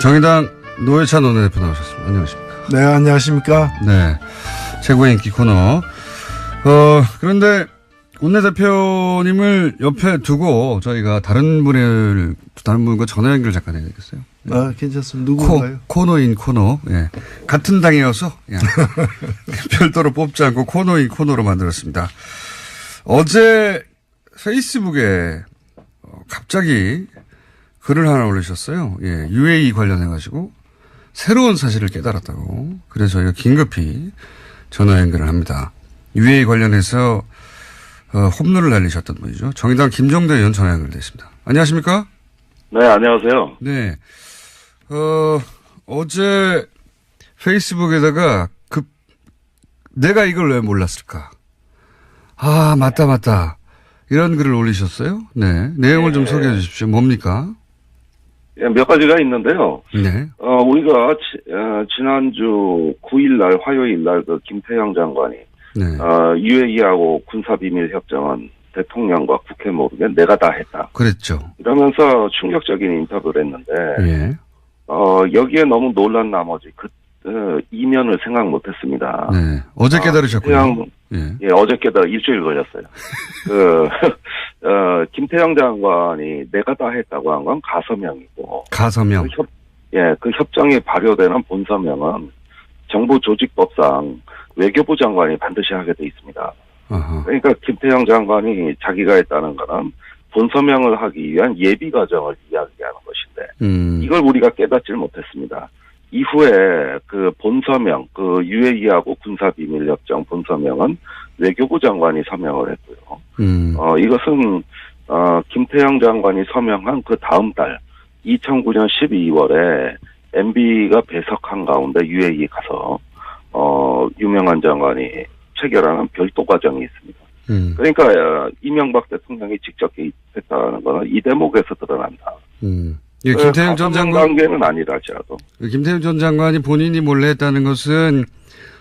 정의당 노회찬 원내대표 나오셨습니다. 안녕하십니까. 네, 안녕하십니까. 네. 최고의 인기 코너. 그런데 원내대표님을 옆에 두고 저희가 다른 분과 전화 연결 잠깐 해야 되겠어요. 네. 아, 괜찮습니다. 누구인가요? 코너인 코너. 예. 같은 당이어서 예. 별도로 뽑지 않고 코너인 코너로 만들었습니다. 어제 페이스북에 갑자기 글을 하나 올리셨어요. 예. UAE 관련해가지고 새로운 사실을 깨달았다고. 그래서 저희가 긴급히 전화 연결을 합니다. UAE 관련해서 홈런을 날리셨던 분이죠. 정의당 김종대 의원 전화 연결되어 있습니다. 안녕하십니까? 네, 안녕하세요. 네. 어제 페이스북에다가 내가 이걸 왜 몰랐을까? 아, 맞다. 이런 글을 올리셨어요? 네. 내용을 좀 소개해 주십시오. 뭡니까? 예, 몇 가지가 있는데요. 네. 우리가 지난주 9일날 화요일날 그 김태형 장관이 네. UAE하고 군사비밀협정은 대통령과 국회 모르게 내가 다 했다. 그랬죠. 이러면서 충격적인 인터뷰를 했는데 예. 여기에 너무 놀란 나머지 이면을 생각 못했습니다. 네. 어제 깨달으셨군요. 예, 어제 깨달아 일주일 걸렸어요. 김태형 장관이 내가 다 했다고 한 건 가서명이고. 가서명. 그 협정이 발효되는 본서명은 정부조직법상 외교부 장관이 반드시 하게 돼 있습니다. 어허. 그러니까 김태형 장관이 자기가 했다는 거는 본서명을 하기 위한 예비 과정을 이야기하는 것인데 이걸 우리가 깨닫질 못했습니다. 이후에 그 본서명, 그 UAE하고 군사비밀협정 본서명은 외교부 장관이 서명을 했고요. 이것은 김태형 장관이 서명한 그 다음 달 2009년 12월에 MB가 배석한 가운데 UAE 가서 유명한 장관이 체결하는 별도 과정이 있습니다. 그러니까 이명박 대통령이 직접 개입했다는 것은 이 대목에서 드러난다. 예, 김태형 전 장관 단계는 아니랄지라도. 김태형 전 장관이 본인이 몰래 했다는 것은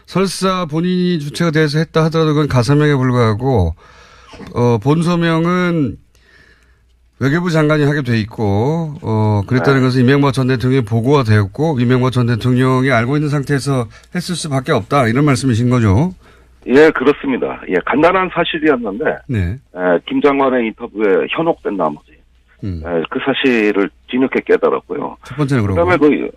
설사 본인이 주체가 돼서 했다 하더라도 그건 가서명에 불과하고 본서명은 외교부 장관이 하게 돼 있고 그랬다는 것은 이명박 전 대통령의 보고가 되었고 이명박 전 대통령이 알고 있는 상태에서 했을 수밖에 없다 이런 말씀이신 거죠? 예, 그렇습니다. 예, 간단한 사실이었는데 네. 김 장관의 인터뷰에 현혹된 나머지 그 사실을 뒤늦게 깨달았고요. 첫 번째는 그러고. 그다음에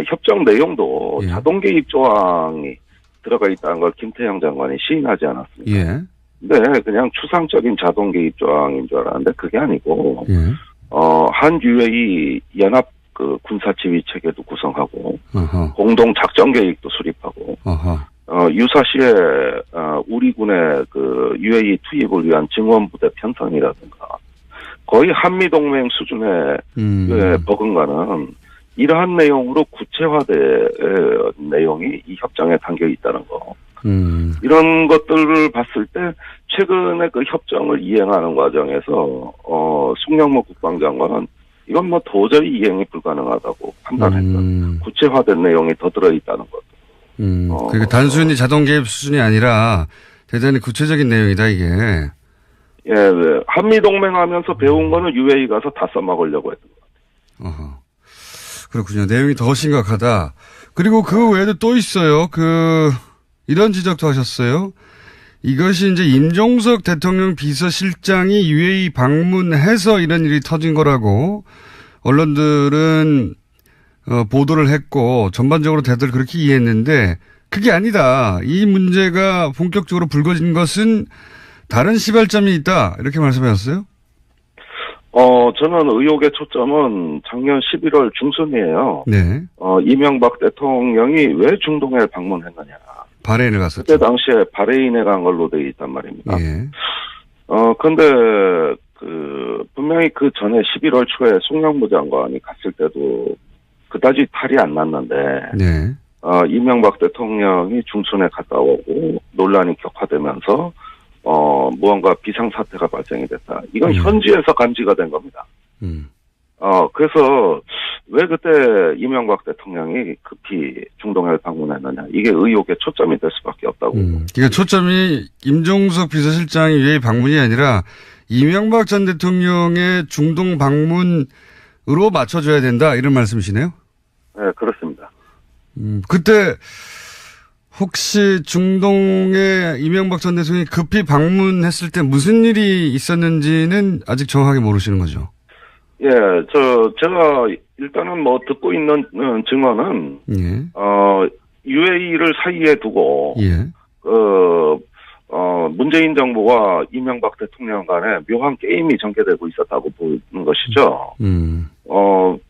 협정 내용도 예. 자동 개입 조항이 들어가 있다는 걸 김태형 장관이 시인하지 않았습니까? 예. 근데 그냥 추상적인 자동 개입 조항인 줄 알았는데 그게 아니고 예. 한 UAE 연합 그 군사 지휘 체계도 구성하고 어허. 공동 작전 계획도 수립하고 어허. 유사시에 우리 군의 그 UAE 투입을 위한 증원부대 편성이라든가 거의 한미동맹 수준의 버금가는 이러한 내용으로 구체화된 내용이 이 협정에 담겨 있다는 거. 이런 것들을 봤을 때 최근에 그 협정을 이행하는 과정에서 송영무 국방장관은 이건 뭐 도저히 이행이 불가능하다고 판단했던 구체화된 내용이 더 들어있다는 것. 그러니까 단순히 자동 개입 수준이 아니라 대단히 구체적인 내용이다 이게. 예, 한미동맹 하면서 배운 거는 UAE 가서 다 써먹으려고 했던 것 같아요. 어허. 그렇군요. 내용이 더 심각하다. 그리고 그 외에도 또 있어요. 이런 지적도 하셨어요. 이것이 이제 임종석 대통령 비서실장이 UAE 방문해서 이런 일이 터진 거라고 언론들은 보도를 했고 전반적으로 다들 그렇게 이해했는데 그게 아니다. 이 문제가 본격적으로 불거진 것은 다른 시발점이 있다. 이렇게 말씀하셨어요? 저는 의혹의 초점은 작년 11월 중순이에요. 네. 이명박 대통령이 왜 중동에 방문했느냐. 바레인을 갔었죠. 그때 당시에 바레인에 간 걸로 되어 있단 말입니다. 예. 근데 분명히 그 전에 11월 초에 송영무 장관이 갔을 때도 그다지 탈이 안 났는데. 네. 이명박 대통령이 중순에 갔다 오고 논란이 격화되면서 무언가 비상사태가 발생이 됐다. 이건 현지에서 감지가 된 겁니다. 그래서 왜 그때 이명박 대통령이 급히 중동에 방문했느냐. 이게 의혹의 초점이 될 수밖에 없다고. 그러니까 초점이 임종석 비서실장이 왜 방문이 아니라 이명박 전 대통령의 중동 방문으로 맞춰줘야 된다. 이런 말씀이시네요? 네, 그렇습니다. 그때 혹시 중동에 이명박 전 대통령이 급히 방문했을 때 무슨 일이 있었는지는 아직 정확하게 모르시는 거죠? 예, 제가 일단은 뭐 듣고 있는 증언은, 예. UAE를 사이에 두고, 예. 문재인 정부와 이명박 대통령 간에 묘한 게임이 전개되고 있었다고 보는 것이죠.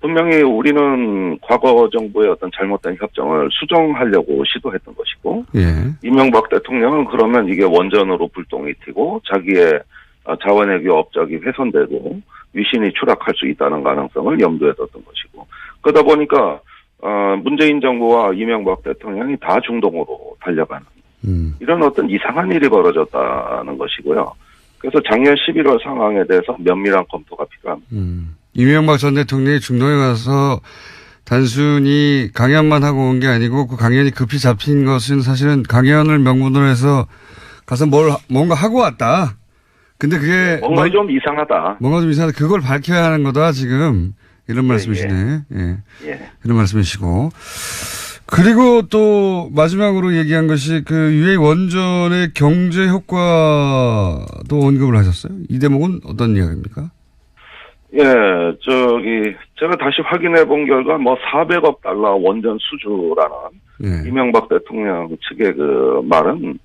분명히 우리는 과거 정부의 어떤 잘못된 협정을 수정하려고 시도했던 것이고, 예. 이명박 대통령은 그러면 이게 원전으로 불똥이 튀고 자기의 자원외교 업적이 훼손되고 위신이 추락할 수 있다는 가능성을 염두에 뒀던 것이고, 그러다 보니까 문재인 정부와 이명박 대통령이 다 중동으로 달려가는 이런 어떤 이상한 일이 벌어졌다는 것이고요. 그래서 작년 11월 상황에 대해서 면밀한 검토가 필요합니다. 이명박 전 대통령이 중동에 가서 단순히 강연만 하고 온 게 아니고 그 강연이 급히 잡힌 것은 사실은 강연을 명분으로 해서 가서 뭔가 하고 왔다. 근데 그게 뭔가 좀 이상하다. 뭔가 좀 이상하다. 그걸 밝혀야 하는 거다 지금 이런 말씀이시네. 예. 이런 말씀이시고. 그리고 또 마지막으로 얘기한 것이 그 UA 원전의 경제 효과도 언급을 하셨어요. 이 대목은 어떤 이야기입니까? 예, 제가 다시 확인해 본 결과 400억 달러 원전 수주라는 이명박 대통령 측의 그 말은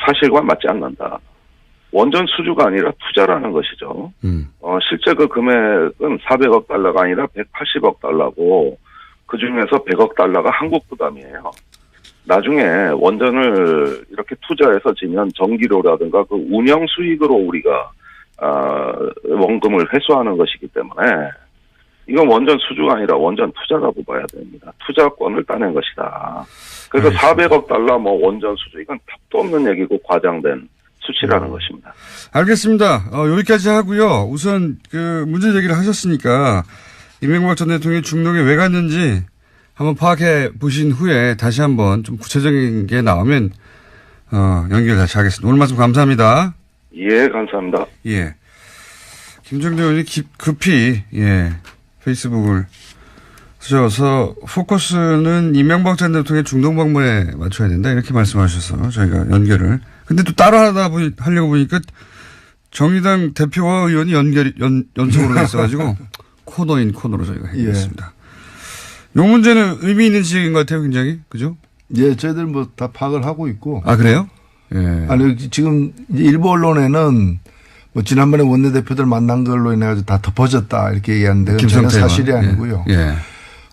사실과 맞지 않는다. 원전 수주가 아니라 투자라는 것이죠. 실제 그 금액은 400억 달러가 아니라 180억 달러고 그 중에서 100억 달러가 한국 부담이에요. 나중에 원전을 이렇게 투자해서 지면 전기료라든가 그 운영 수익으로 우리가 원금을 회수하는 것이기 때문에 이건 원전 수주가 아니라 원전 투자라고 봐야 됩니다. 투자권을 따낸 것이다. 그래서 400억 달러 원전 수주 이건 답도 없는 얘기고 과장된 수치라는 것입니다. 알겠습니다. 여기까지 하고요. 우선 그 문제 제기를 하셨으니까 이명박 전 대통령이 중동에 왜 갔는지 한번 파악해 보신 후에 다시 한번 좀 구체적인 게 나오면 연결 다시 하겠습니다. 오늘 말씀 감사합니다. 예, 감사합니다. 예. 김정대 의원이 급히 페이스북을 쓰셔서 포커스는 이명박 전 대통령의 중동 방문에 맞춰야 된다 이렇게 말씀하셔서 저희가 연결을. 근데 또 따로 하려고 보니까 정의당 대표와 의원이 연속으로 있어가지고 코너인 코너로 저희가 해드렸습니다. 이 문제는 의미 있는 지적인 것 같아요, 굉장히. 그죠? 예, 저희들 다 파악을 하고 있고. 아, 그래요? 예. 아니, 지금 일부 언론에는 지난번에 원내대표들 만난 걸로 인해서 다 덮어졌다 이렇게 얘기하는데 전혀 사실이 아니고요.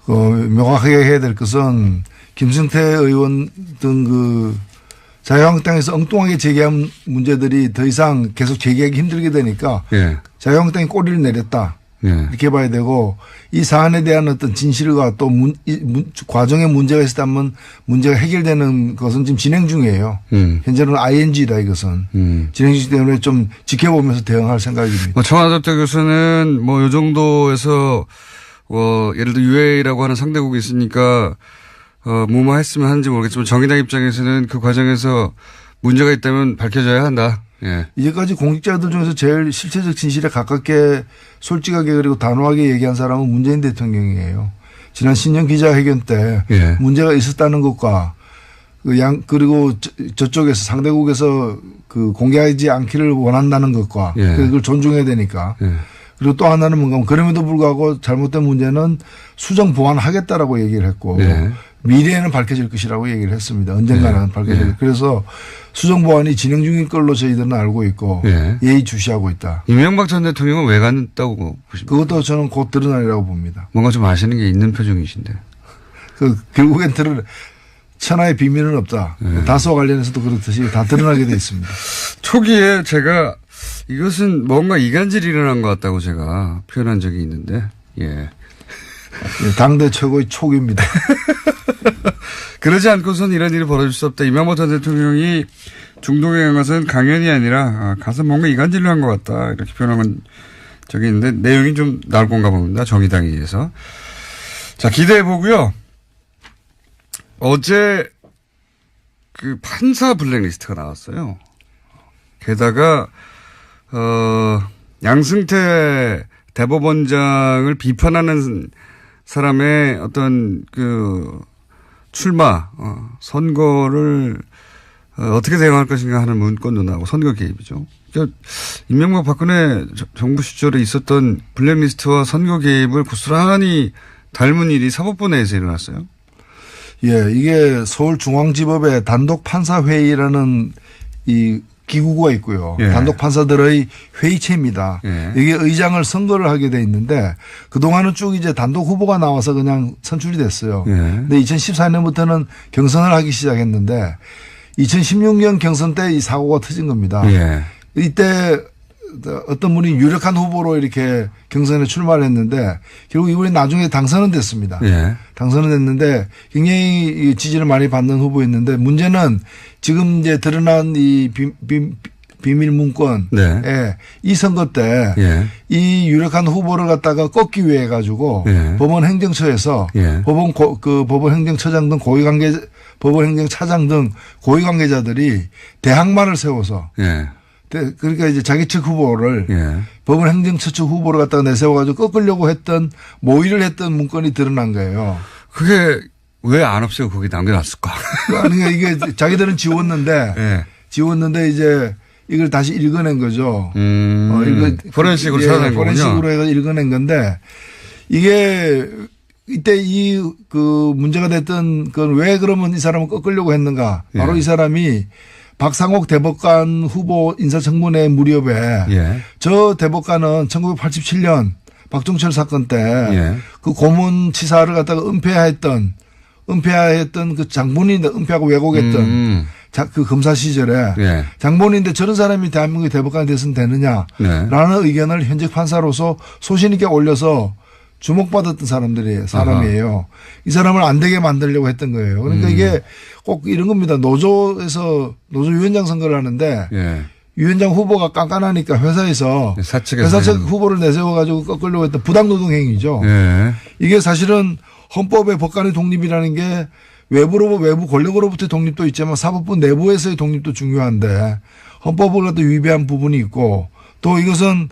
명확하게 해야 될 것은 김승태 의원 등 그 자유한국당에서 엉뚱하게 제기한 문제들이 더 이상 계속 제기하기 힘들게 되니까 자유한국당이 꼬리를 내렸다. 이렇게 봐야 되고 이 사안에 대한 어떤 진실과 또 과정에 문제가 있었다면 문제가 해결되는 것은 지금 진행 중이에요. 현재는 ING다 이것은. 진행 중이기 때문에 좀 지켜보면서 대응할 생각입니다. 청와대 교수는 이 정도에서 예를 들어 UAE라고 하는 상대국이 있으니까 무마했으면 하는지 모르겠지만 정의당 입장에서는 그 과정에서 문제가 있다면 밝혀져야 한다. 예. 이제까지 공직자들 중에서 제일 실체적 진실에 가깝게 솔직하게 그리고 단호하게 얘기한 사람은 문재인 대통령이에요. 지난 신년 기자회견 때 문제가 있었다는 것과 그리고 저쪽에서 상대국에서 그 공개하지 않기를 원한다는 것과 그걸 존중해야 되니까. 그리고 또 하나는 뭔가 그럼에도 불구하고 잘못된 문제는 수정 보완하겠다라고 얘기를 했고 미래에는 밝혀질 것이라고 얘기를 했습니다. 언젠가는 밝혀질. 그래서 수정 보완이 진행 중인 걸로 저희들은 알고 있고 예의주시하고 있다. 이명박 전 대통령은 왜 갔다고 보십니까? 그것도 저는 곧 드러나리라고 봅니다. 뭔가 좀 아시는 게 있는 표정이신데. 결국엔 천하의 비밀은 없다. 다수와 관련해서도 그렇듯이 다 드러나게 돼 있습니다. 초기에 제가 이것은 뭔가 이간질이 일어난 것 같다고 제가 표현한 적이 있는데, 당대 최고의 촉입니다. 그러지 않고선 이런 일이 벌어질 수 없다. 이명박 전 대통령이 중동에 간 것은 강연이 아니라 가서 뭔가 이간질을 한 것 같다. 이렇게 표현한 적이 있는데 내용이 좀 나올 건가 봅니다. 정의당에 의해서. 자, 기대해 보고요. 어제 그 판사 블랙리스트가 나왔어요. 게다가 양승태 대법원장을 비판하는 사람의 어떤 출마, 선거를 어떻게 대응할 것인가 하는 문건도 나오고 선거 개입이죠. 그러니까 이명박 박근혜 정부 시절에 있었던 블랙리스트와 선거 개입을 고스란히 닮은 일이 사법부 내에서 일어났어요. 예, 이게 서울중앙지법의 단독판사회의라는 이 기구가 있고요. 예. 단독 판사들의 회의체입니다. 예. 이게 의장을 선거를 하게 돼 있는데 그동안은 쭉 이제 단독 후보가 나와서 그냥 선출이 됐어요. 예. 근데 2014년부터는 경선을 하기 시작했는데 2016년 경선 때 이 사고가 터진 겁니다. 예. 이때 어떤 분이 유력한 후보로 이렇게 경선에 출마를 했는데 결국 이분이 나중에 당선은 됐습니다. 예. 당선은 됐는데 굉장히 지지를 많이 받는 후보였는데 문제는 지금 이제 드러난 이 비밀 문건에 네. 이 선거 때 이 유력한 후보를 갖다가 꺾기 위해 가지고 법원 행정처에서 법원 행정처장 등 법원 행정차장 등 고위 관계자들이 대항마를 세워서 그러니까 이제 자기 측 후보를 법원 행정처 측 후보를 갖다가 내세워가지고 꺾으려고 했던 모의를 했던 문건이 드러난 거예요. 그게 왜 안 없애고 거기 남겨놨을까? 그러니까 이게 자기들은 지웠는데 이제 이걸 다시 읽어낸 거죠. 포렌식으로 찾아낸 거군요. 포렌식으로 해서 읽어낸 건데 이게 이때 문제가 됐던 건 왜 그러면 이 사람을 꺾으려고 했는가? 바로 이 사람이 박상옥 대법관 후보 인사청문회 무렵에 저 대법관은 1987년 박종철 사건 때 그 고문치사를 갖다가 은폐했던 그 장본인인데 은폐하고 왜곡했던 그 검사 시절에 장본인인데 저런 사람이 대한민국의 대법관이 됐으면 되느냐라는 의견을 현직 판사로서 소신 있게 올려서 주목받았던 사람이에요. 이 사람을 안 되게 만들려고 했던 거예요. 그러니까 이게 꼭 이런 겁니다. 노조위원장 선거를 하는데 위원장 후보가 깐깐하니까 회사 측 후보를 내세워가지고 꺾으려고 했던 부당노동 행위죠. 이게 사실은 헌법의 법관의 독립이라는 게 외부 권력으로부터의 독립도 있지만 사법부 내부에서의 독립도 중요한데 헌법을 갖다 위배한 부분이 있고 또 이것은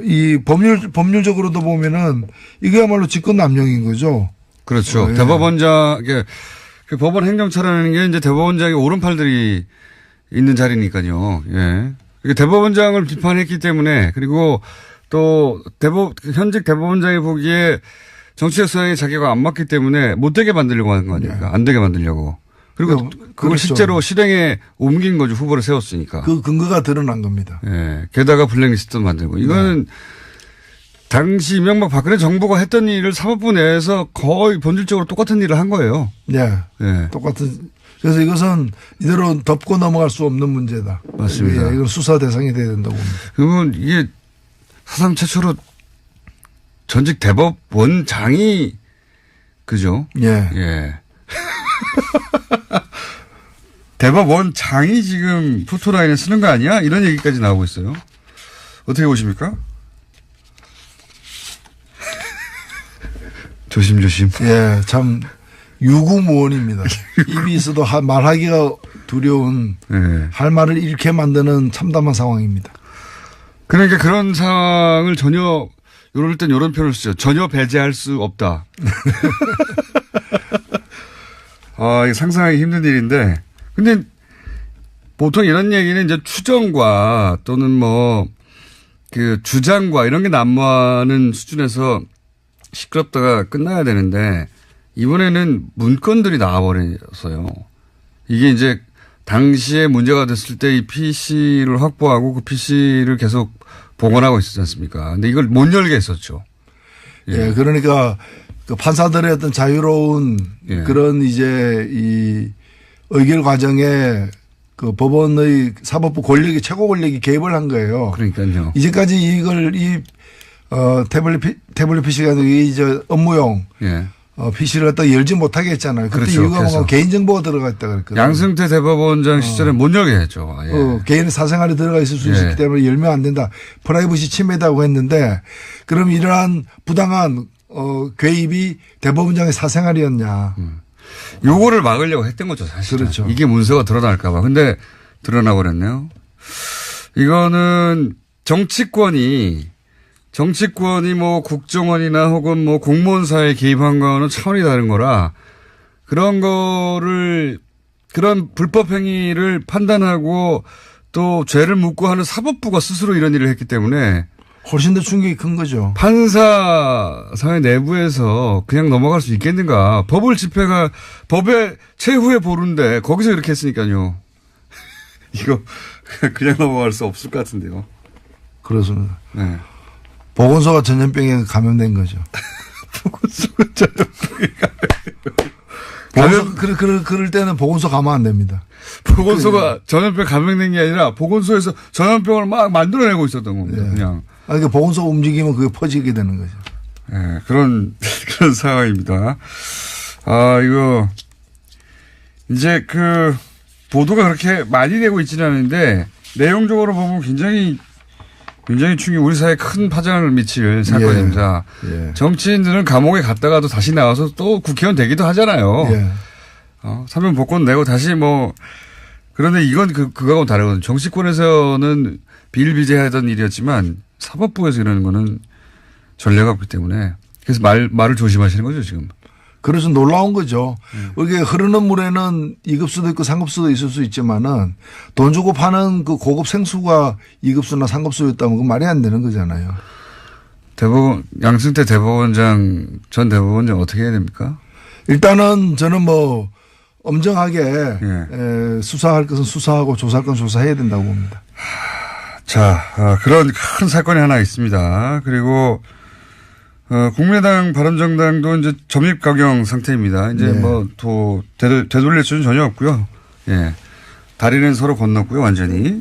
이 법률적으로도 보면은 이거야말로 직권남용인 거죠. 그렇죠. 대법원장, 그 법원 행정처라는 게 이제 대법원장의 오른팔들이 있는 자리니까요. 대법원장을 비판했기 때문에 그리고 또 현직 대법원장이 보기에 정치적 성향이 자기가 안 맞기 때문에 못 되게 만들려고 하는 거 아닙니까? 안 되게 만들려고. 그리고 그걸 그렇죠. 실제로 실행에 옮긴 거죠. 후보를 세웠으니까. 그 근거가 드러난 겁니다. 게다가 블랙리스트도 만들고. 이거는 당시 이명박 박근혜 정부가 했던 일을 사법부 내에서 거의 본질적으로 똑같은 일을 한 거예요. 똑같은. 그래서 이것은 이대로 덮고 넘어갈 수 없는 문제다. 맞습니다. 이건 수사 대상이 돼야 된다고 봅니다. 그러면 이게 사상 최초로 전직 대법원장이 그죠? 대법원장이 지금 포토라인에 쓰는 거 아니야? 이런 얘기까지 나오고 있어요. 어떻게 보십니까? 조심조심. 참 유구무원입니다. 입이 있어도 말하기가 두려운 할 말을 잃게 만드는 참담한 상황입니다. 그러니까 그런 상황을 전혀 이럴 땐 이런 표현을 쓰죠. 전혀 배제할 수 없다. 이게 상상하기 힘든 일인데. 근데 보통 이런 얘기는 이제 추정과 또는 주장과 이런 게 난무하는 수준에서 시끄럽다가 끝나야 되는데 이번에는 문건들이 나와버려서요. 이게 이제 당시에 문제가 됐을 때 이 PC를 확보하고 그 PC를 계속 복원하고 있었지 않습니까? 근데 이걸 못 열게 했었죠. 그러니까 그 판사들의 어떤 자유로운 그런 이제 이 의결 과정에 그 법원의 사법부 권력이 최고 권력이 개입을 한 거예요. 그러니까요. 이제까지 이걸 태블릿 PC가 이제 업무용 PC를 갖다 열지 못하게 했잖아요. 그때 그렇죠. 이유가 개인정보가 들어가 있다 그랬거든요. 양승태 대법원장 시절에 못 열게 했죠. 개인의 사생활이 들어가 있을 수 있기 때문에 열면 안 된다. 프라이버시 침해다고 했는데 그럼 이러한 부당한 개입이 대법원장의 사생활이었냐. 요거를 막으려고 했던 거죠, 사실. 그렇죠. 이게 문서가 드러날까봐. 근데 드러나 버렸네요. 이거는 정치권이 정치권이 뭐 국정원이나 혹은 뭐 공무원사에 개입한 거는 차원이 다른 거라 그런 거를 그런 불법 행위를 판단하고 또 죄를 묻고 하는 사법부가 스스로 이런 일을 했기 때문에 훨씬 더 충격이 큰 거죠. 판사 사회 내부에서 그냥 넘어갈 수 있겠는가. 법의 최후의 보루인데 거기서 이렇게 했으니까요. 이거 그냥 넘어갈 수 없을 것 같은데요. 그렇습니다. 네. 보건소가 전염병에 감염된 거죠. 보건소가 전염병에 감염된 그럴 때는 보건소 가면 안 됩니다. 보건소가 전염병 감염된 게 아니라 보건소에서 전염병을 막 만들어내고 있었던 겁니다. 네. 그냥. 그러니까 보건소가 움직이면 그게 퍼지게 되는 거죠. 네, 그런 상황입니다. 이거, 이제 보도가 그렇게 많이 되고 있지는 않은데, 내용적으로 보면 굉장히 우리 사회에 큰 파장을 미칠 사건입니다. 예. 정치인들은 감옥에 갔다가도 다시 나와서 또 국회의원 되기도 하잖아요. 예. 사면 복권 내고 다시 그런데 이건 그거하고는 다르거든요. 정치권에서는 비일비재하던 일이었지만 사법부에서 이러는 거는 전례가 없기 때문에 그래서 말을 조심하시는 거죠, 지금. 그래서 놀라운 거죠. 이게 흐르는 물에는 2급수도 있고 3급수도 있을 수 있지만은 돈 주고 파는 그 고급 생수가 2급수나 3급수였다면 그건 말이 안 되는 거잖아요. 양승태 전 대법원장 어떻게 해야 됩니까? 일단은 저는 엄정하게 수사할 것은 수사하고 조사할 건 조사해야 된다고 봅니다. 자, 그런 큰 사건이 하나 있습니다. 그리고 국민의당 바른정당도 이제 점입 가경 상태입니다. 이제 되돌릴 수는 전혀 없고요. 예. 다리는 서로 건넜고요, 완전히.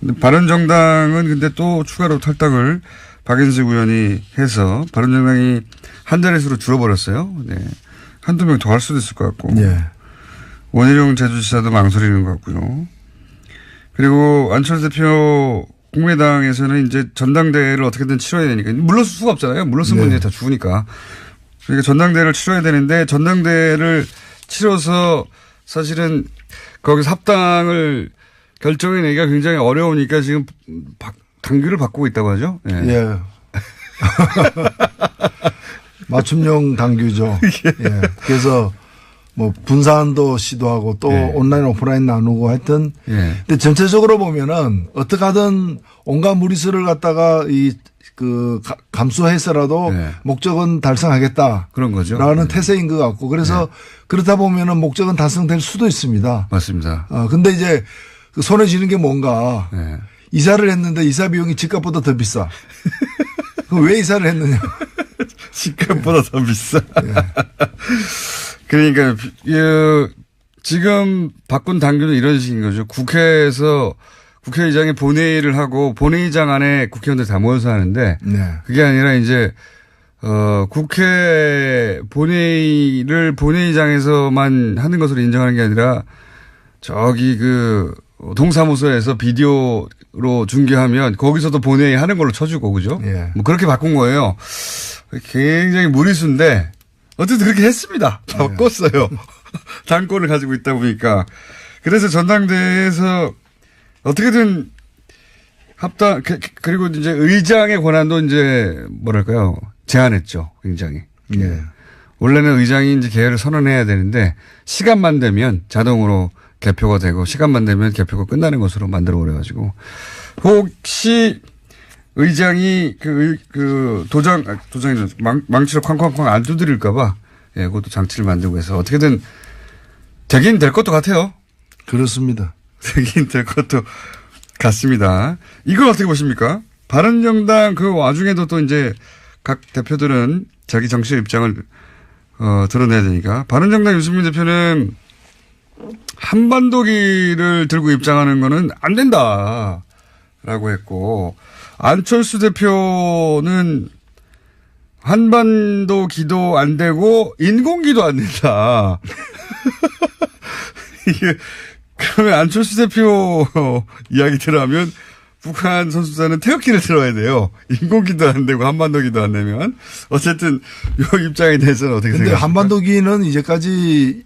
근데 바른정당은 근데 또 추가로 탈당을 박인수 의원이 해서 바른정당이 한 자릿수로 줄어버렸어요. 네. 한두 명 더 할 수도 있을 것 같고. 네. 원희룡 제주지사도 망설이는 것 같고요. 그리고 안철수 대표 국민의당에서는 이제 전당대회를 어떻게든 치러야 되니까 물러설 수가 없잖아요. 물러서면 이제 다 죽으니까. 그러니까 전당대회를 치러야 되는데 전당대회를 치러서 사실은 거기서 합당을 결정해내기가 굉장히 어려우니까 지금 당규를 바꾸고 있다고 하죠. 예. 예. 맞춤형 당규죠. 예. 그래서 분산도 시도하고 또 온라인 오프라인 나누고 하여튼. 근데 전체적으로 보면은 어떻게 하든 온갖 무리수를 갖다가 감수해서라도 목적은 달성하겠다. 그런 거죠. 라는 태세인 것 같고. 그래서 그렇다 보면은 목적은 달성될 수도 있습니다. 맞습니다. 근데 이제 손에 쥐는 게 뭔가 이사를 했는데 이사 비용이 집값보다 더 비싸. 그럼 왜 이사를 했느냐. 집값보다 더 비싸. 그러니까 지금 바꾼 당규는 이런 식인 거죠. 국회에서 국회의장이 본회의를 하고 본회의장 안에 국회의원들 다 모여서 하는데 그게 아니라 이제 국회 본회의를 본회의장에서만 하는 것으로 인정하는 게 아니라 저기 동사무소에서 비디오로 중계하면 거기서도 본회의 하는 걸로 쳐주고 그죠? 그렇게 바꾼 거예요. 굉장히 무리수인데 어쨌든 그렇게 했습니다. 바꿨어요. 당권을 가지고 있다 보니까. 그래서 전당대회에서 어떻게든 합당, 그리고 이제 의장의 권한도 이제 제한했죠. 굉장히. 원래는 의장이 이제 개회를 선언해야 되는데 시간만 되면 자동으로 개표가 되고 시간만 되면 개표가 끝나는 것으로 만들어 버려가지고 혹시 의장이 도장이 망치로 쾅쾅쾅 안 두드릴까봐 그것도 장치를 만들고 해서 어떻게든 되긴 될 것도 같아요. 그렇습니다. 되긴 될 것도 같습니다. 이걸 어떻게 보십니까? 바른정당 그 와중에도 또 이제 각 대표들은 자기 정치적 입장을 드러내야 되니까 바른정당 유승민 대표는 한반도기를 들고 입장하는 거는 안 된다라고 했고 안철수 대표는 한반도기도 안 되고 인공기도 안 된다. 이게 그러면 안철수 대표 이야기대로 하면 북한 선수단은 태극기를 들어야 돼요. 인공기도 안 되고 한반도기도 안 되면 어쨌든 이 입장에 대해서는 어떻게 생각하십니까? 근데 한반도기는 이제까지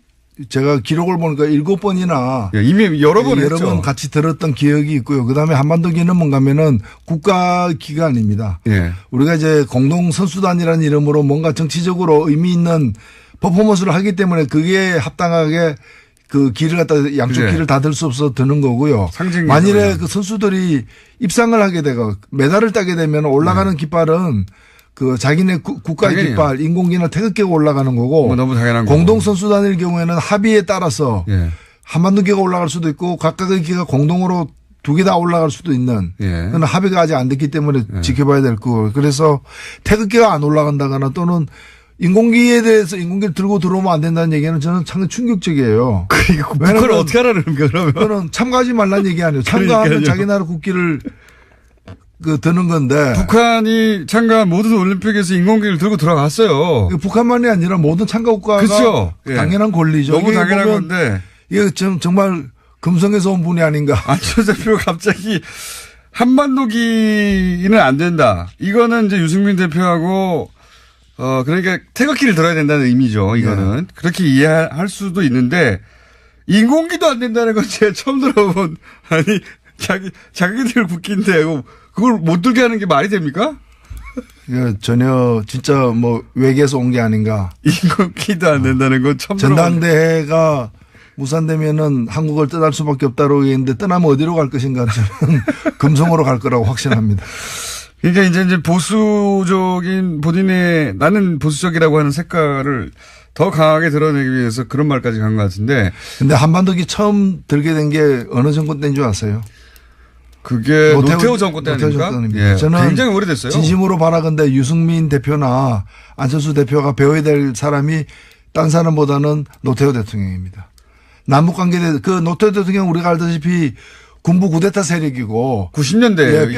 제가 기록을 보니까 7번이나 예, 이미 여러 번 여러 했죠. 번 같이 들었던 기억이 있고요. 그다음에 한반도기는 뭔가면은 국가 기관입니다. 예. 우리가 이제 공동 선수단이라는 이름으로 뭔가 정치적으로 의미 있는 퍼포먼스를 하기 때문에 그게 합당하게 그 길을 갖다 양쪽 길을 다 들 수 없어 드는 거고요. 만일에 그 선수들이 입상을 하게 되고 메달을 따게 되면 올라가는 깃발은 그 자기네 국가의 당연히요. 깃발, 인공기나 태극기가 올라가는 거고 뭐 너무 당연한 공동 거고. 선수단일 경우에는 합의에 따라서 예. 한반도기가 올라갈 수도 있고 각각의 기가 공동으로 2개 다 올라갈 수도 있는 예. 그건 합의가 아직 안 됐기 때문에 지켜봐야 될 거고 그래서 태극기가 안 올라간다거나 또는 인공기에 대해서 인공기를 들고 들어오면 안 된다는 얘기는 저는 상당히 충격적이에요. 그걸 어떻게 하라는 거야 그러면? 그거는 참가하지 말라는 얘기 아니에요. 참가하면 그러니까요. 자기 나라 국기를 그 드는 건데. 북한이 참가한 모든 올림픽에서 인공기를 들고 들어갔어요. 북한만이 아니라 모든 참가 국가가 그렇죠. 당연한 권리죠. 너무 당연한 건데. 이게 정말 금성에서 온 분이 아닌가. 안철수 대표가 갑자기 한반도기는 안 된다. 이거는 이제 유승민 대표하고 그러니까 태극기를 들어야 된다는 의미죠. 이거는. 네. 그렇게 이해할 수도 있는데 인공기도 안 된다는 건 제가 처음 들어본 아니 자기들 국기인데 그걸 못 들게 하는 게 말이 됩니까? 전혀 진짜 뭐 외계에서 온 게 아닌가. 인공기도 안 된다는 건 처음 들어본. 전당대회가 무산되면은 한국을 떠날 수밖에 없다고 했는데 떠나면 어디로 갈 것인가 저는 금성으로 갈 거라고 확신합니다. 그러니까 이제 보수적인 본인의 나는 보수적이라고 하는 색깔을 더 강하게 드러내기 위해서 그런 말까지 간 것 같은데. 근데 한반도기 처음 들게 된 게 어느 정권 때인 줄 아세요? 그게 노태우 정권 때 아닙니까? 예. 저는 굉장히 오래됐어요. 진심으로 바라건대 유승민 대표나 안철수 대표가 배워야 될 사람이 딴 사람보다는 노태우 대통령입니다. 남북관계에 그 노태우 대통령 우리가 알다시피 군부 쿠데타 세력이고 90년대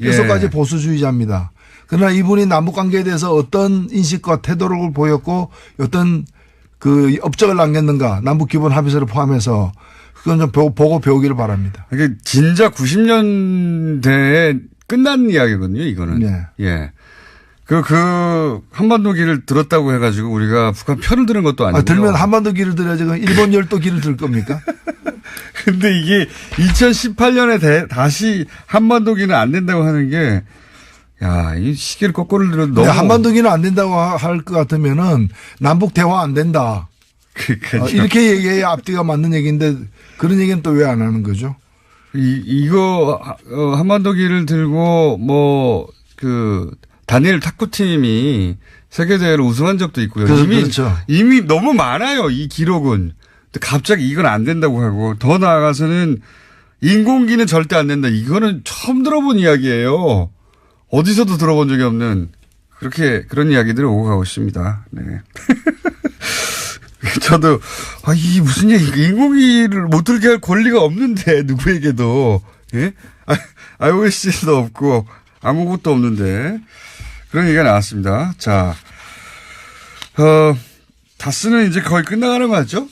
뼛속까지 보수주의자입니다. 그러나 이분이 남북관계에 대해서 어떤 인식과 태도를 보였고 어떤 그 업적을 남겼는가 남북기본합의서를 포함해서 그건 좀 보고 배우기를 바랍니다. 이게 진짜 90년대에 끝난 이야기거든요. 이거는. 네. 예. 그 한반도기를 들었다고 해가지고 우리가 북한 편을 드는 것도 아니고. 들면 한반도기를 들어야지 일본 열도기를 들 겁니까? 근데 이게 2018년에 다시 한반도기는 안 된다고 하는 게, 야, 이 시계를 거꾸로 들어도 너무. 한반도기는 안 된다고 할 것 같으면은 남북 대화 안 된다. 이렇게 얘기해야 앞뒤가 맞는 얘기인데 그런 얘기는 또 왜 안 하는 거죠? 이거, 한반도기를 들고 다니엘 탁구팀이 세계대회를 우승한 적도 있고요. 이미 너무 많아요. 이 기록은. 갑자기 이건 안 된다고 하고 더 나아가서는 인공기는 절대 안 된다. 이거는 처음 들어본 이야기예요. 어디서도 들어본 적이 없는 그런 이야기들이 오고 가고 있습니다. 네. 저도 이게 무슨 얘기 인공기를 못 들게 할 권리가 없는데 누구에게도 예? IOC도 없고 아무것도 없는데 그런 얘기가 나왔습니다. 자, 다스는 이제 거의 끝나가는 거 같죠?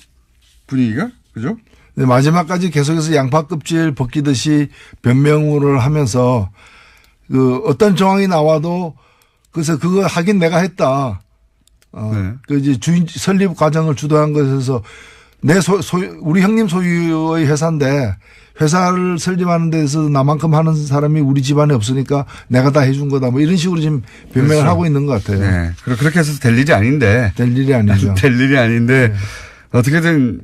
분위기가 그죠? 네, 마지막까지 계속해서 양파 껍질 벗기듯이 변명을 하면서 그 어떤 정황이 나와도 그래서 그거 하긴 내가 했다. 그 이제 설립 과정을 주도한 것에서 우리 형님 소유의 회사인데 회사를 설립하는 데서 나만큼 하는 사람이 우리 집안에 없으니까 내가 다 해준 거다. 뭐 이런 식으로 지금 변명을 그렇죠. 하고 있는 것 같아요. 네. 그렇게 해서 될 일이 아닌데. 될 일이 아니죠. 될 일이 아닌데 네. 어떻게든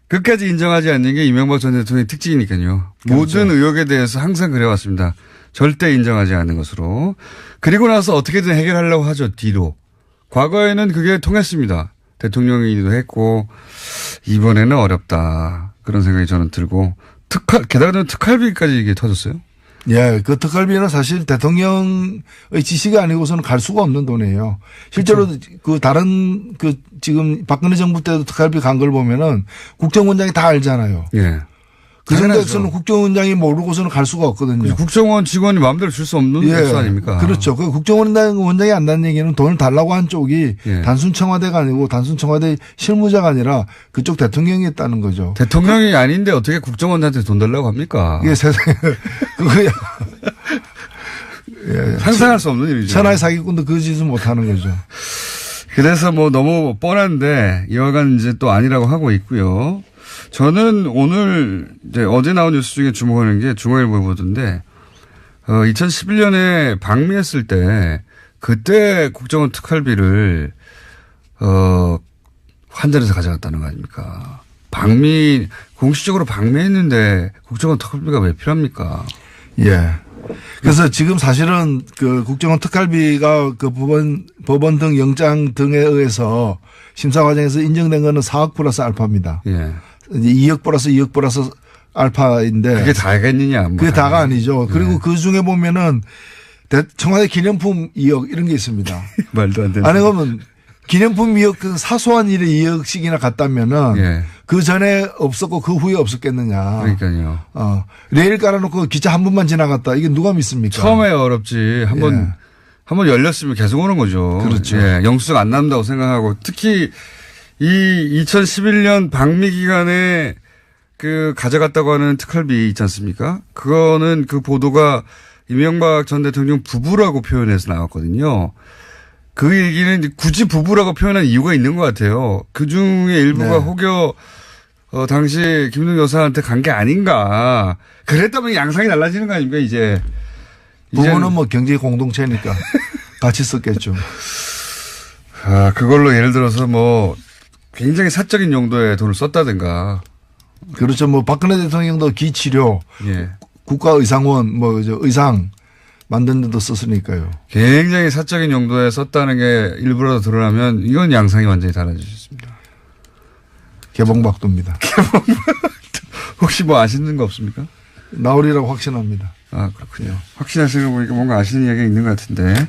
끝까지 인정하지 않는 게 이명박 전 대통령의 특징이니까요. 그렇죠. 모든 의혹에 대해서 항상 그래왔습니다. 절대 인정하지 않는 것으로. 그리고 나서 어떻게든 해결하려고 하죠. 뒤로. 과거에는 그게 통했습니다. 대통령이기도 했고 이번에는 어렵다. 그런 생각이 저는 들고 게다가 특활비까지 이게 터졌어요. 예, 그 특활비는 사실 대통령의 지시가 아니고서는 갈 수가 없는 돈이에요. 실제로 그렇죠. 그 다른 지금 박근혜 정부 때도 특활비 간 걸 보면은 국정원장이 다 알잖아요. 예. 그 정도에서는 국정원장이 모르고서는 갈 수가 없거든요. 국정원 직원이 마음대로 줄 수 없는 액수 아닙니까? 그렇죠. 그 국정원장이 안다는 얘기는 돈을 달라고 한 쪽이 단순 청와대가 아니고 단순 청와대 실무자가 아니라 그쪽 대통령이 했다는 거죠. 대통령이 아닌데 어떻게 국정원한테 돈 달라고 합니까? 이게 세상에 그거야. 상상할 수 없는 일이죠. 천하의 사기꾼도 그 짓은 못 하는 거죠. 그래서 뭐 너무 뻔한데 이와간 이제 또 아니라고 하고 있고요. 저는 오늘 이제 어제 나온 뉴스 중에 주목하는 게 중앙일보에 보던데 2011년에 방미했을 때 그때 국정원 특활비를 환전해서 가져갔다는 거 아닙니까? 공식적으로 방미했는데 국정원 특활비가 왜 필요합니까? 예. 그래서 지금 사실은 그 국정원 특활비가 그 법원 등 영장 등에 의해서 심사 과정에서 인정된 거는 4억 플러스 알파입니다. 예. 이제 2억 플러스 2억 플러스 알파인데. 그게 다겠느냐. 그게 다가 아니죠. 그리고 예. 그 중에 보면은 청와대 기념품 2억 이런 게 있습니다. 말도 안 되는. 아니 그러면 기념품 2억 그 사소한 일에 2억씩이나 갔다면은 예. 그 전에 없었고 그 후에 없었겠느냐. 그러니까요. 레일 깔아놓고 기차 한 번만 지나갔다. 이게 누가 믿습니까? 처음에 어렵지. 한번 열렸으면 계속 오는 거죠. 그렇죠. 예. 영수증 안 남는다고 생각하고 특히 이 2011년 방미 기간에 그 가져갔다고 하는 특활비 있지 않습니까? 그거는 그 보도가 이명박 전 대통령 부부라고 표현해서 나왔거든요. 그 얘기는 굳이 부부라고 표현한 이유가 있는 것 같아요. 그 중에 일부가 네. 혹여 당시 김웅 여사한테 간 게 아닌가. 그랬다면 양상이 달라지는 거 아닙니까 이제. 부부는 뭐 경제 공동체니까 같이 썼겠죠. 그걸로 예를 들어서 뭐 굉장히 사적인 용도의 돈을 썼다든가. 그렇죠. 뭐 박근혜 대통령도 기치료, 예. 국가의상원, 뭐 의상 만든 데도 썼으니까요. 굉장히 사적인 용도에 썼다는 게 일부라도 드러나면 이건 양상이 완전히 달라지셨습니다. 개봉박도입니다. 개봉박도. 혹시 뭐 아시는 거 없습니까? 나오리라고 확신합니다. 그렇군요. 확신하시는 거 보니까 뭔가 아시는 이야기가 있는 것 같은데.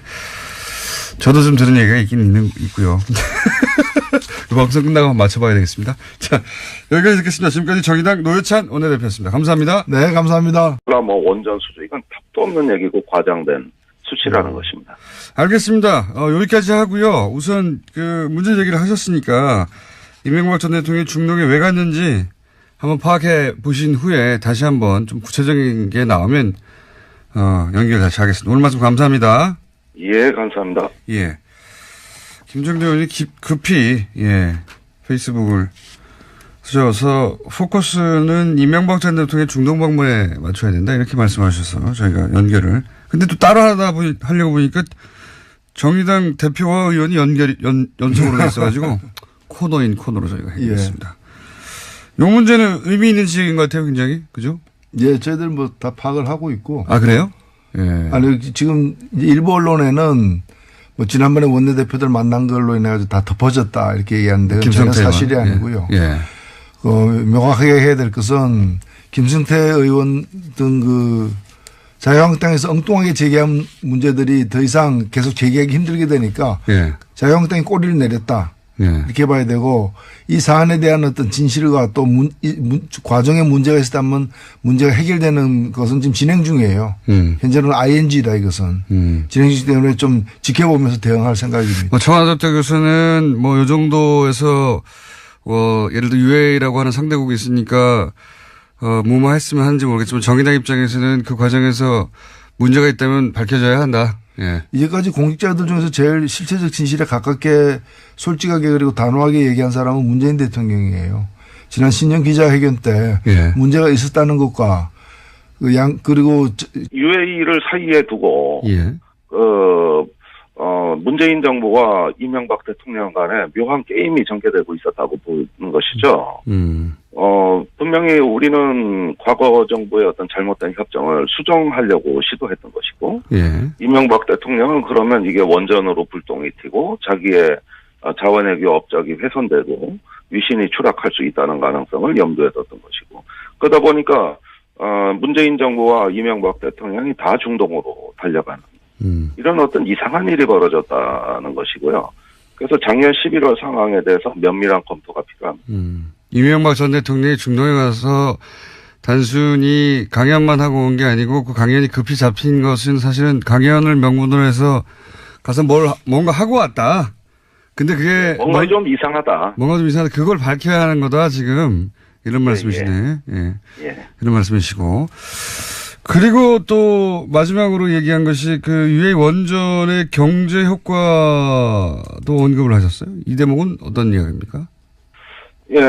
저도 좀 들은 얘기가 있고요. 방송 끝나고 한번 맞춰봐야 되겠습니다. 자, 여기까지 듣겠습니다. 지금까지 정의당 노회찬 원내대표였습니다. 감사합니다. 네, 감사합니다. 뭐 원전 수주 이건 답도 없는 얘기고 과장된 수치라는 것입니다. 알겠습니다. 여기까지 하고요. 우선 그 문제 제기를 하셨으니까 이명박 전 대통령이 중동에 왜 갔는지 한번 파악해 보신 후에 다시 한번 좀 구체적인 게 나오면 연결 다시 하겠습니다. 오늘 말씀 감사합니다. 예, 감사합니다. 예. 김정대 의원이 급히, 페이스북을 쓰셔서 포커스는 이명박 전 대통령의 중동 방문에 맞춰야 된다. 이렇게 말씀하셔서 저희가 연결을. 근데 또 따로 하려고 보니까 정의당 대표와 의원이 연속으로 됐어가지고 코너인 코너로 저희가 해드렸습니다. 이 문제는 의미 있는 지적인 것 같아요, 굉장히. 그죠? 예, 저희들 뭐 다 파악을 하고 있고. 그래요? 예. 아니, 지금 일부 언론에는 뭐 지난번에 원내대표들 만난 걸로 인해가지고 다 덮어졌다 이렇게 얘기하는데 전혀 사실이 아니고요. 예. 명확하게 해야 될 것은 김승태 의원 등 그 자유한국당에서 엉뚱하게 제기한 문제들이 더 이상 계속 제기하기 힘들게 되니까 예. 자유한국당이 꼬리를 내렸다. 예. 이렇게 봐야 되고 이 사안에 대한 어떤 진실과 또 과정에 문제가 있었다면 문제가 해결되는 것은 지금 진행 중이에요. 현재는 ING다 이것은. 진행 중 때문에 좀 지켜보면서 대응할 생각입니다. 청와대 쪽에서는 뭐 이 정도에서 예를 들어 UAE라고 하는 상대국이 있으니까 무마했으면 하는지 모르겠지만 정의당 입장에서는 그 과정에서 문제가 있다면 밝혀져야 한다. 예. 이제까지 공직자들 중에서 제일 실체적 진실에 가깝게 솔직하게 그리고 단호하게 얘기한 사람은 문재인 대통령이에요. 지난 신년 기자회견 때 예. 문제가 있었다는 것과 그리고 UAE를 사이에 두고 예. 문재인 정부와 이명박 대통령 간에 묘한 게임이 전개되고 있었다고 보는 것이죠. 분명히 우리는 과거 정부의 어떤 잘못된 협정을 수정하려고 시도했던 것이고, 예. 이명박 대통령은 그러면 이게 원전으로 불똥이 튀고 자기의 자원외교 업적이 훼손되고 위신이 추락할 수 있다는 가능성을 염두에 뒀던 것이고, 그러다 보니까 문재인 정부와 이명박 대통령이 다 중동으로 달려가는 이런 어떤 이상한 일이 벌어졌다는 것이고요. 그래서 작년 11월 상황에 대해서 면밀한 검토가 필요합니다. 이명박 전 대통령이 중동에 가서 단순히 강연만 하고 온 게 아니고 그 강연이 급히 잡힌 것은 사실은 강연을 명분으로 해서 가서 뭔가 하고 왔다. 근데 그게 뭔가 좀 이상하다. 뭔가 좀 이상하다. 그걸 밝혀야 하는 거다 지금 이런 말씀이시네. 예. 이런 말씀이시고 그리고 또 마지막으로 얘기한 것이 그 UA 원전의 경제 효과도 언급을 하셨어요. 이 대목은 어떤 이야기입니까? 예,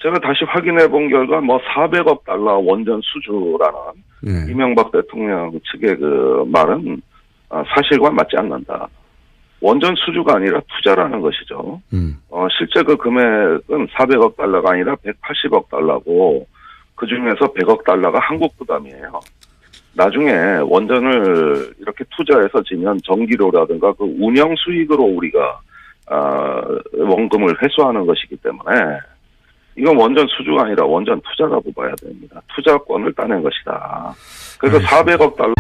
제가 다시 확인해 본 결과 400억 달러 원전 수주라는 이명박 대통령 측의 그 말은 사실과 맞지 않는다. 원전 수주가 아니라 투자라는 것이죠. 실제 그 금액은 400억 달러가 아니라 180억 달러고 그 중에서 100억 달러가 한국 부담이에요. 나중에 원전을 이렇게 투자해서 지면 전기료라든가 그 운영 수익으로 우리가 원금을 회수하는 것이기 때문에 이건 원전 수주가 아니라 원전 투자라고 봐야 됩니다. 투자권을 따낸 것이다. 그래서 알겠습니다. 400억 달러.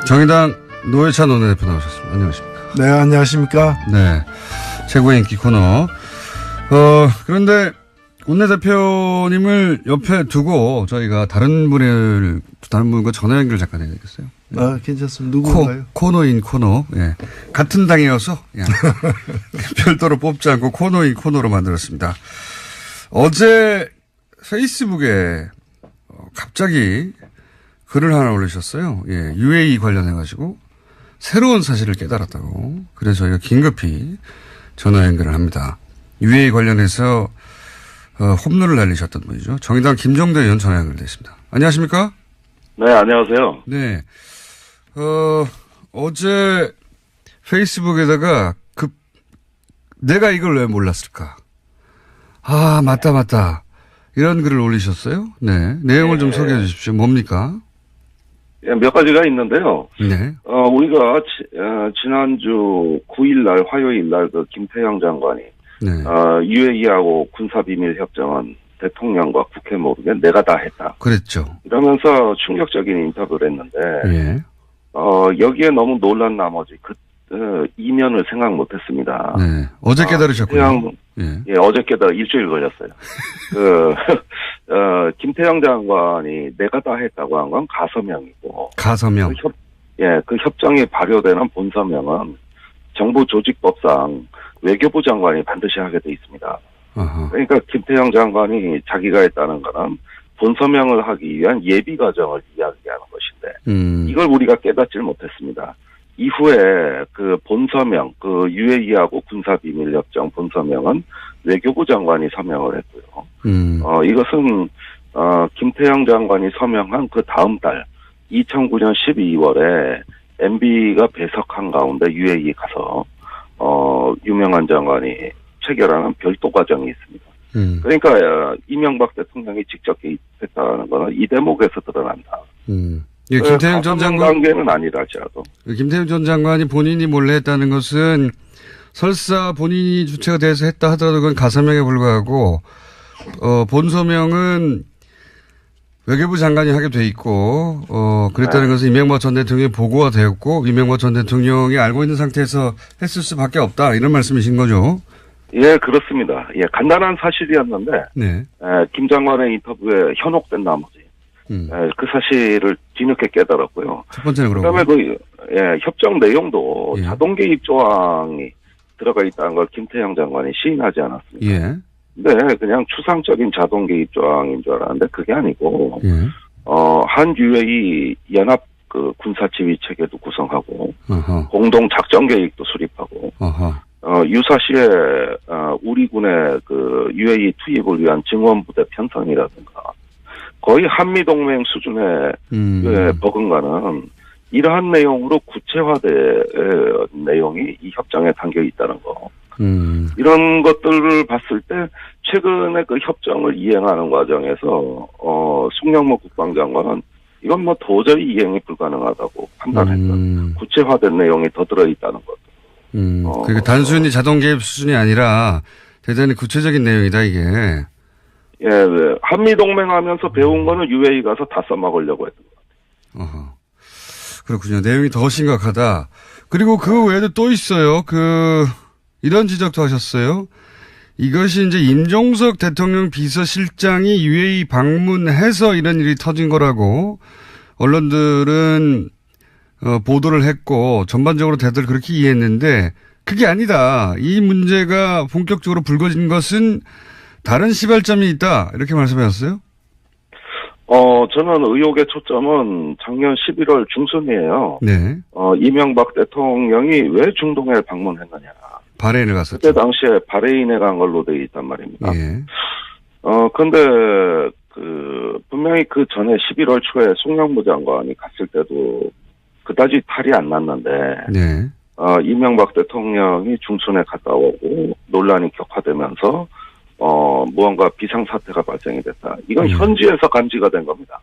정의당 노회찬 원내대표 나오셨습니다. 안녕하십니까? 네, 안녕하십니까? 네. 최고의 인기 코너. 그런데 원내대표님을 옆에 두고 저희가 다른 분과 전화 연결 잠깐 해야 되겠어요? 아, 괜찮습니다. 누구인가요? 코너인 코너. 예. 같은 당이어서 별도로 뽑지 않고 코너인 코너로 만들었습니다. 어제 페이스북에 갑자기 글을 하나 올리셨어요. 예. UAE 관련해가지고 새로운 사실을 깨달았다고. 그래서 저희가 긴급히 전화 연결을 합니다. UAE 관련해서 홈런을 날리셨던 분이죠. 정의당 김종대 의원 전화 연결되어 있습니다. 안녕하십니까? 네, 안녕하세요. 네. 어제 페이스북에다가 내가 이걸 왜 몰랐을까? 아, 맞다. 이런 글을 올리셨어요? 네. 내용을 좀 소개해 주십시오. 뭡니까? 예, 몇 가지가 있는데요. 네. 우리가 지난주 9일 날 화요일 날 그 김태형 장관이 UAE하고 군사비밀 협정은 대통령과 국회 모르게 내가 다 했다. 그랬죠. 이러면서 충격적인 인터뷰를 했는데, 여기에 너무 놀란 나머지 이면을 생각 못했습니다. 네. 어제 깨달으셨군요. 예, 어제 깨달아 일주일 걸렸어요. 김태형 장관이 내가 다 했다고 한 건 가서명이고. 가서명. 그 협정이 발효되는 본서명은 정부 조직법상 외교부 장관이 반드시 하게 돼 있습니다. 그러니까 김태형 장관이 자기가 했다는 거는 본서명을 하기 위한 예비 과정을 이야기하는 것인데 이걸 우리가 깨닫질 못했습니다. 이후에 그 본서명, 그 UAE하고 군사비밀협정 본서명은 외교부 장관이 서명을 했고요. 이것은 김태형 장관이 서명한 그 다음 달 2009년 12월에 MB가 배석한 가운데 UAE 가서 유명한 장관이 체결하는 별도 과정이 있습니다. 그러니까 이명박 대통령이 직접 개입했다는 것은 이 대목에서 드러난다. 예, 김태형 전 장관 단계는 아니랄지라도. 김태형 전 장관이 본인이 몰래 했다는 것은 설사 본인이 주체가 돼서 했다 하더라도 그건 가서명에 불과하고 본서명은 외교부 장관이 하게 돼 있고 그랬다는 것은 이명박 전 대통령이 보고가 되었고 이명박 전 대통령이 알고 있는 상태에서 했을 수밖에 없다 이런 말씀이신 거죠? 예, 그렇습니다. 예, 간단한 사실이었는데 김 장관의 인터뷰에 현혹된 나머지 그 사실을 뒤늦게 깨달았고요. 첫 번째는 그다음에 협정 내용도 자동 개입 조항이 들어가 있다는 걸 김태형 장관이 시인하지 않았습니다. 네, 그냥 추상적인 자동 개입 조항인 줄 알았는데 그게 아니고 한 UAE 연합 그 군사 지휘 체계도 구성하고 공동 작전 계획도 수립하고 유사시에 우리 군의 그 UAE 투입을 위한 증원부대 편성이라든가 거의 한미동맹 수준의 버금가는 이러한 내용으로 구체화된 내용이 이 협정에 담겨 있다는 거. 이런 것들을 봤을 때 최근에 그 협정을 이행하는 과정에서 송영무 국방장관은 이건 뭐 도저히 이행이 불가능하다고 판단했던 구체화된 내용이 더 들어있다는 것. 그러니까 단순히 자동 개입 수준이 아니라 대단히 구체적인 내용이다 이게. 예, 한미동맹하면서 배운 거는 UAE 가서 다 써먹으려고 했던 것 같아요. 그렇군요. 내용이 더 심각하다. 그리고 그 외에도 또 있어요. 이런 지적도 하셨어요. 이것이 이제 임종석 대통령 비서실장이 UAE 방문해서 이런 일이 터진 거라고 언론들은 보도를 했고 전반적으로 다들 그렇게 이해했는데 그게 아니다. 이 문제가 본격적으로 불거진 것은 다른 시발점이 있다. 이렇게 말씀하셨어요? 저는 의혹의 초점은 작년 11월 중순이에요. 네. 이명박 대통령이 왜 중동에 방문했느냐. 바레인을 갔었죠. 그때 당시에 바레인에 간 걸로 되어 있단 말입니다. 예. 근데, 분명히 그 전에 11월 초에 송영무 장관이 갔을 때도 그다지 탈이 안 났는데, 네. 이명박 대통령이 중순에 갔다 오고 논란이 격화되면서, 무언가 비상사태가 발생이 됐다. 이건 현지에서 감지가 된 겁니다.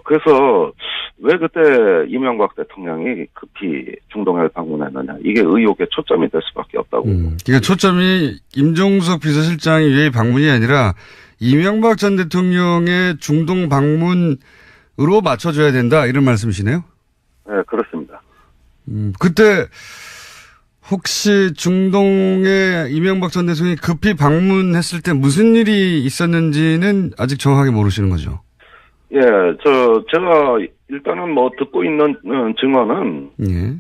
그래서 왜 그때 이명박 대통령이 급히 중동에 방문했느냐. 이게 의혹의 초점이 될 수밖에 없다고. 그러니까 초점이 임종석 비서실장이 왜 방문이 아니라 이명박 전 대통령의 중동 방문으로 맞춰줘야 된다. 이런 말씀이시네요? 네, 그렇습니다. 그때 혹시 중동에 이명박 전 대통령이 급히 방문했을 때 무슨 일이 있었는지는 아직 정확하게 모르시는 거죠? 예, 제가 일단은 듣고 있는 증언은, 예.